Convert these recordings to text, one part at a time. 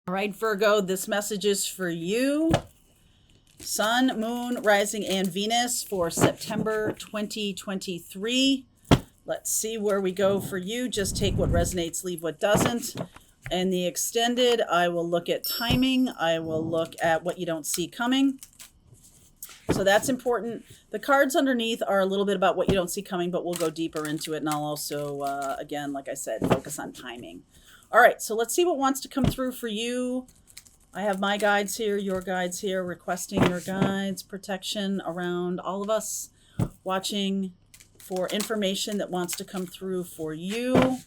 All right, Virgo, this message is for you. Sun, Moon, Rising, and Venus for September 2023. Let's see where we go for you. Just take what resonates, leave what doesn't. And the extended, I will look at timing. I will look at what you don't see coming. So that's important. The cards underneath are a little bit about what you don't see coming, but we'll go deeper into it. And I'll also, again, like I said, focus on timing. All right, so let's see what wants to come through for you. I have my guides here, your guides here, requesting your guides, protection around all of us, watching for information that wants to come through for you.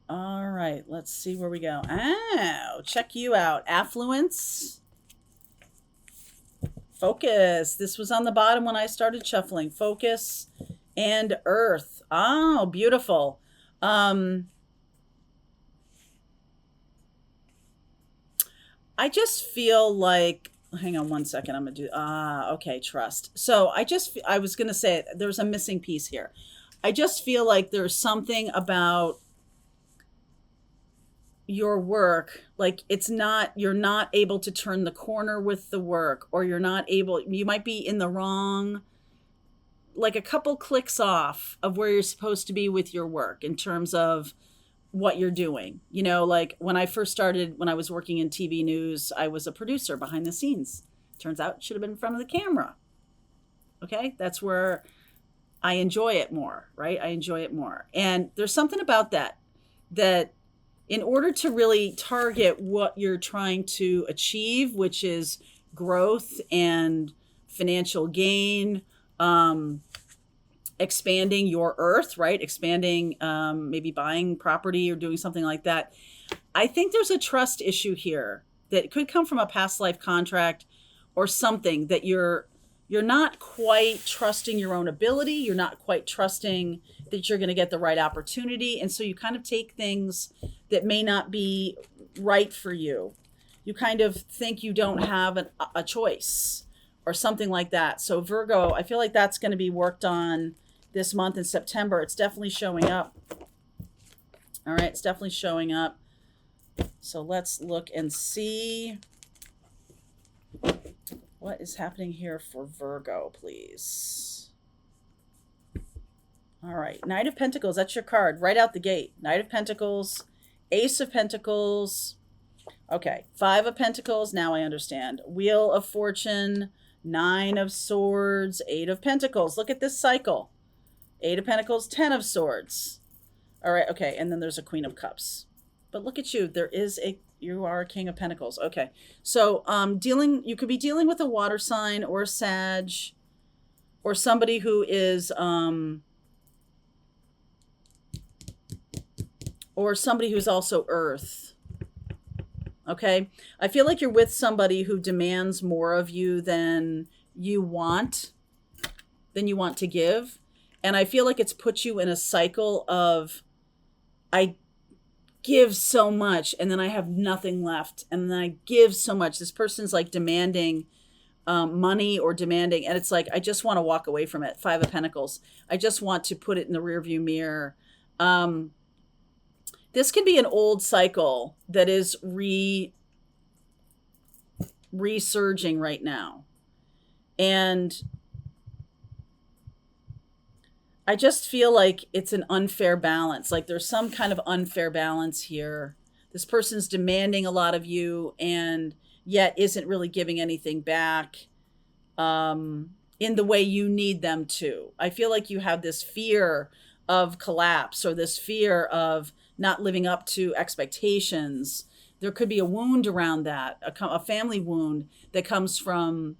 All right, let's see where we go. Oh, check you out. Affluence. Focus. This was on the bottom when I started shuffling. Focus and earth. Oh, beautiful. I just feel like, hang on one second. I'm going to do, okay, trust. So I was going to say there's a missing piece here. I just feel like there's something about your work, like you're not able to turn the corner with the work, or you might be in the wrong, like a couple clicks off of where you're supposed to be with your work in terms of what you're doing. You know, like when I first started, when I was working in TV news, I was a producer behind the scenes. Turns out it should have been in front of the camera. Okay. That's where I enjoy it more, right? I enjoy it more. And there's something about that in order to really target what you're trying to achieve, which is growth and financial gain, expanding your earth, right? Expanding, maybe buying property or doing something like that. I think there's a trust issue here that could come from a past life contract or something that you're not quite trusting your own ability. You're not quite trusting that you're going to get the right opportunity. And so you kind of take things that may not be right for you. You kind of think you don't have a choice or something like that. So Virgo, I feel like that's going to be worked on this month in September. It's definitely showing up. All right, it's definitely showing up. So let's look and see what is happening here for Virgo, please. All right, Knight of Pentacles, that's your card right out the gate. Knight of Pentacles, Ace of Pentacles. Okay, Five of Pentacles, now I understand. Wheel of Fortune, Nine of Swords, Eight of Pentacles. Look at this cycle. Eight of Pentacles, Ten of Swords. All right, okay, and then there's a Queen of Cups. But look at you, you are a King of Pentacles. Okay, so you could be dealing with a water sign or a Sag, or somebody who is, or somebody who's also Earth. Okay, I feel like you're with somebody who demands more of you than you want to give. And I feel like it's put you in a cycle of, I give so much and then I have nothing left. And then I give so much. This person's like demanding money or demanding. And it's like, I just want to walk away from it. Five of Pentacles. I just want to put it in the rearview mirror. This can be an old cycle that is resurging right now. And I just feel like it's an unfair balance. Like there's some kind of unfair balance here. This person's demanding a lot of you and yet isn't really giving anything back in the way you need them to. I feel like you have this fear of collapse or this fear of not living up to expectations. There could be a wound around that, a family wound that comes from,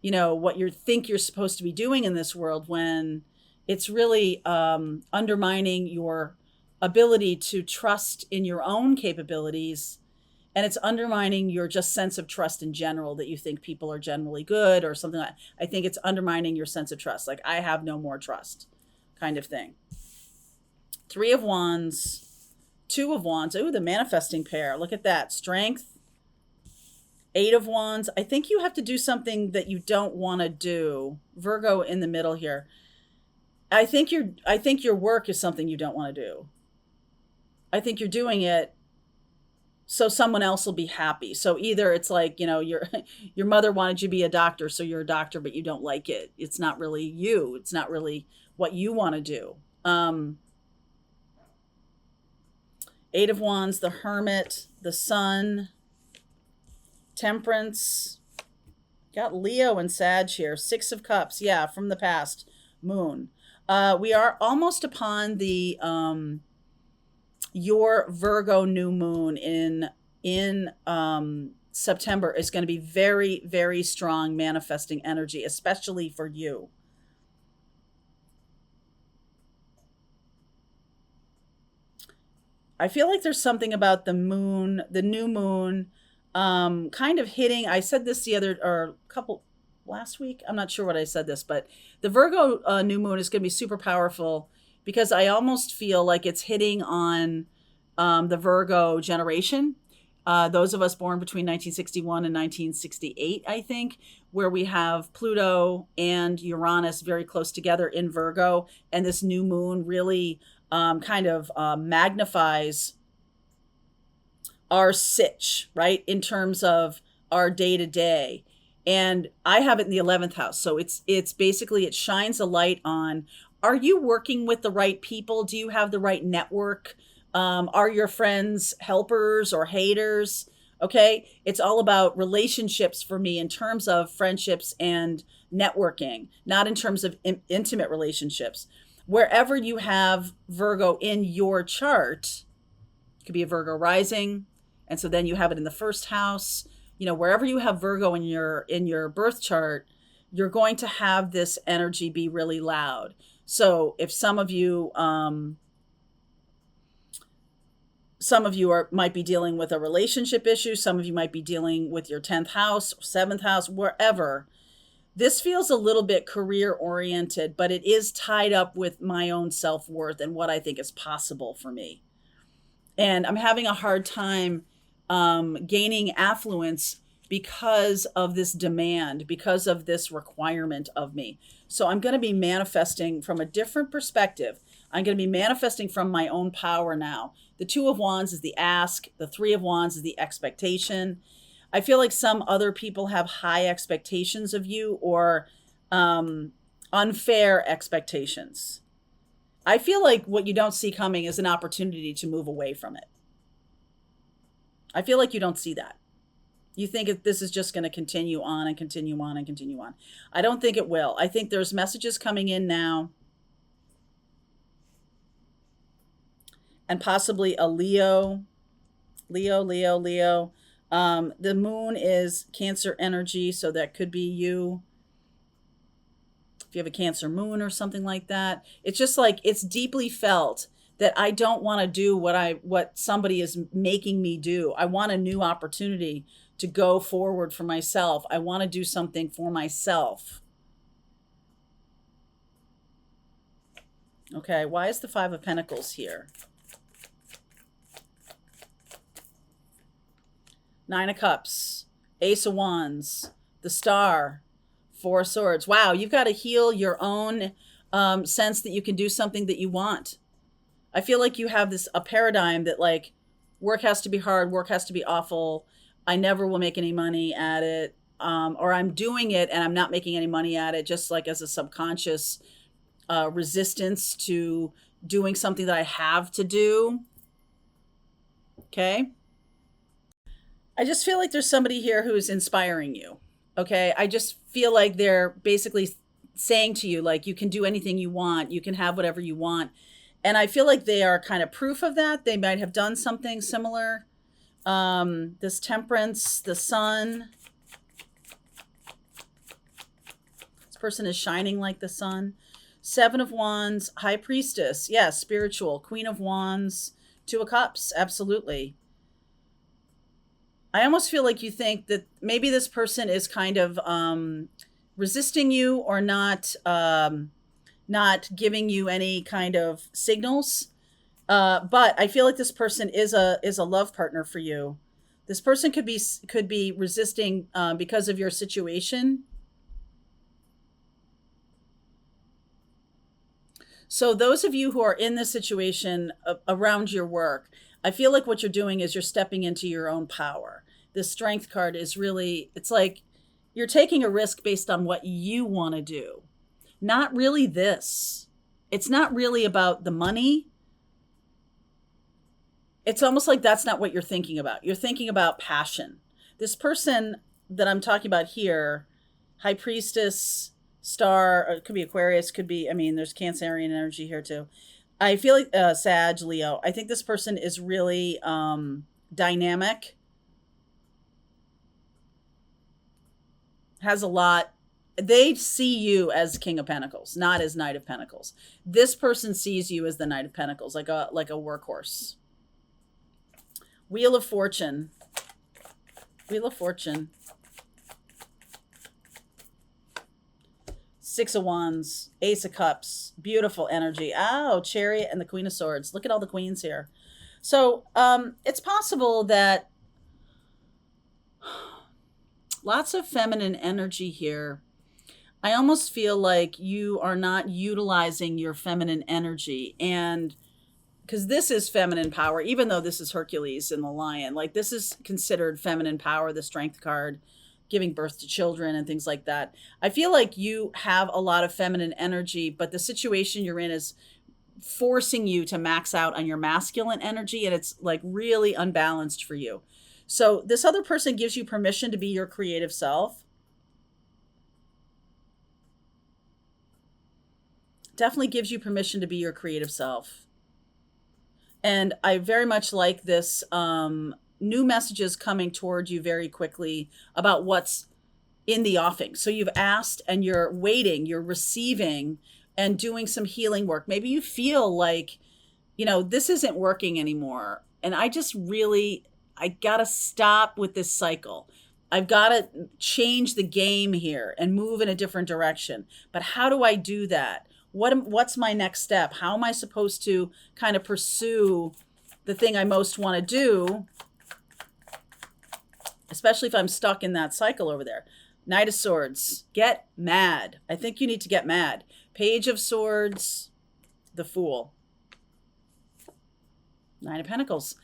what you think you're supposed to be doing in this world, when it's really undermining your ability to trust in your own capabilities. And it's undermining your just sense of trust in general, that you think people are generally good or something like that. I think it's undermining your sense of trust. Like, I have no more trust kind of thing. Three of Wands, Two of Wands. Ooh, the manifesting pair. Look at that. Strength. Eight of Wands. I think you have to do something that you don't want to do. Virgo in the middle here. I think your work is something you don't want to do. I think you're doing it so someone else will be happy. So either it's like, your your mother wanted you to be a doctor, so you're a doctor, but you don't like it. It's not really you. It's not really what you want to do. Eight of Wands, the Hermit, the Sun, Temperance. Got Leo and Sag here. Six of Cups. Yeah, from the past. Moon. We are almost upon the your Virgo new moon in September is going to be very, very strong manifesting energy, especially for you. I feel like there's something about the moon, the new moon, kind of hitting. I said this the other or a couple last week. I'm not sure what I said this, but the Virgo new moon is going to be super powerful because I almost feel like it's hitting on the Virgo generation. Those of us born between 1961 and 1968, I think, where we have Pluto and Uranus very close together in Virgo, and this new moon really kind of magnifies our sitch, right, in terms of our day to day. And I have it in the 11th house. So it's basically, it shines a light on, are you working with the right people? Do you have the right network? Are your friends helpers or haters? Okay. It's all about relationships for me in terms of friendships and networking, not in terms of intimate relationships. Wherever you have Virgo in your chart, it could be a Virgo rising. And so then you have it in the first house, wherever you have Virgo in your birth chart, you're going to have this energy be really loud. So if some of you might be dealing with a relationship issue, some of you might be dealing with your 10th house or 7th house, wherever. This feels a little bit career oriented, but it is tied up with my own self-worth and what I think is possible for me. And I'm having a hard time gaining affluence because of this demand, because of this requirement of me. So I'm going to be manifesting from a different perspective. I'm going to be manifesting from my own power now. The Two of Wands is the ask. The Three of Wands is the expectation. I feel like some other people have high expectations of you or unfair expectations. I feel like what you don't see coming is an opportunity to move away from it. I feel like you don't see that. You think this is just going to continue on and continue on and continue on. I don't think it will. I think there's messages coming in now. And possibly a Leo. The moon is Cancer energy, so that could be you. If you have a Cancer moon or something like that. It's just like, it's deeply felt that I don't want to do what somebody is making me do. I want a new opportunity to go forward for myself. I want to do something for myself. Okay, why is the Five of Pentacles here? Nine of Cups, Ace of Wands, the Star, Four of Swords. Wow, you've got to heal your own sense that you can do something that you want. I feel like you have a paradigm that like work has to be hard, work has to be awful. I never will make any money at it. Or I'm doing it and I'm not making any money at it, just like as a subconscious resistance to doing something that I have to do. Okay. I just feel like there's somebody here who's inspiring you. Okay. I just feel like they're basically saying to you, like, you can do anything you want. You can have whatever you want. And I feel like they are kind of proof of that. They might have done something similar. This Temperance, the Sun. This person is shining like the sun. Seven of Wands, High Priestess. Yes, spiritual. Queen of Wands, Two of Cups. Absolutely. I almost feel like you think that maybe this person is kind of resisting you or not giving you any kind of signals. But I feel like this person is a love partner for you. This person could be resisting because of your situation. So those of you who are in this situation around your work, I feel like what you're doing is you're stepping into your own power. This strength card is really, it's like you're taking a risk based on what you want to do. Not really this. It's not really about the money. It's almost like that's not what you're thinking about. You're thinking about passion. This person that I'm talking about here, High Priestess, Star, or it could be Aquarius, could be, I mean, there's Cancerian energy here too. I feel like Sag, Leo. I think this person is really dynamic, has a lot. They see you as King of Pentacles, not as Knight of Pentacles. This person sees you as the Knight of Pentacles, like a workhorse. Wheel of Fortune. Wheel of Fortune. Six of Wands, Ace of Cups, beautiful energy. Oh, Chariot and the Queen of Swords. Look at all the queens here. So it's possible that lots of feminine energy here. I almost feel like you are not utilizing your feminine energy, and because this is feminine power, even though this is Hercules in the Lion, like this is considered feminine power, the Strength card, giving birth to children and things like that. I feel like you have a lot of feminine energy, but the situation you're in is forcing you to max out on your masculine energy, and it's like really unbalanced for you. So this other person gives you permission to be your creative self. Definitely gives you permission to be your creative self. And I very much like this new messages coming toward you very quickly about what's in the offing. So you've asked and you're waiting, you're receiving and doing some healing work. Maybe you feel like, you know, this isn't working anymore. And I got to stop with this cycle. I've got to change the game here and move in a different direction. But how do I do that? What's my next step? How am I supposed to kind of pursue the thing I most want to do, especially if I'm stuck in that cycle over there? Knight of Swords, get mad. I think you need to get mad. Page of Swords, the Fool. Nine of Pentacles.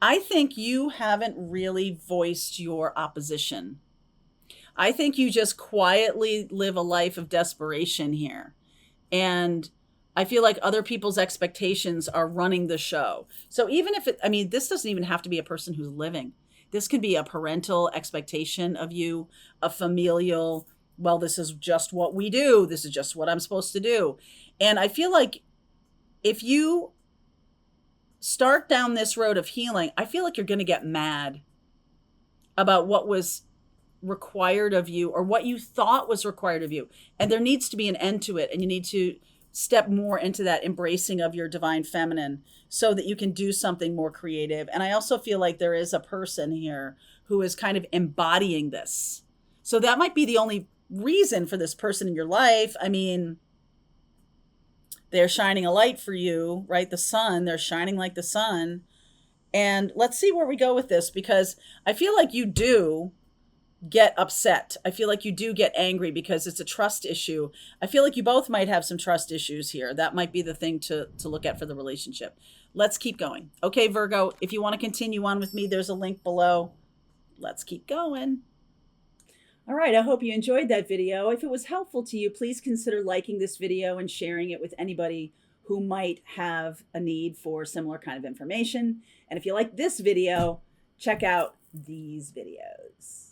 I think you haven't really voiced your opposition. I think you just quietly live a life of desperation here. And I feel like other people's expectations are running the show. So even if this doesn't even have to be a person who's living. This could be a parental expectation of you, a familial, well, this is just what we do. This is just what I'm supposed to do. And I feel like if you start down this road of healing, I feel like you're going to get mad about what was required of you or what you thought was required of you. And there needs to be an end to it. And you need to step more into that embracing of your divine feminine so that you can do something more creative. And I also feel like there is a person here who is kind of embodying this. So that might be the only reason for this person in your life. I mean, they're shining a light for you, right? The sun, they're shining like the sun. And let's see where we go with this, because I feel like you do get upset. I feel like you do get angry because it's a trust issue. I feel like you both might have some trust issues here. That might be the thing to look at for the relationship. Let's keep going. Okay, Virgo, if you want to continue on with me, there's a link below. Let's keep going. All right, I hope you enjoyed that video. If it was helpful to you, please consider liking this video and sharing it with anybody who might have a need for similar kind of information. And if you like this video, check out these videos.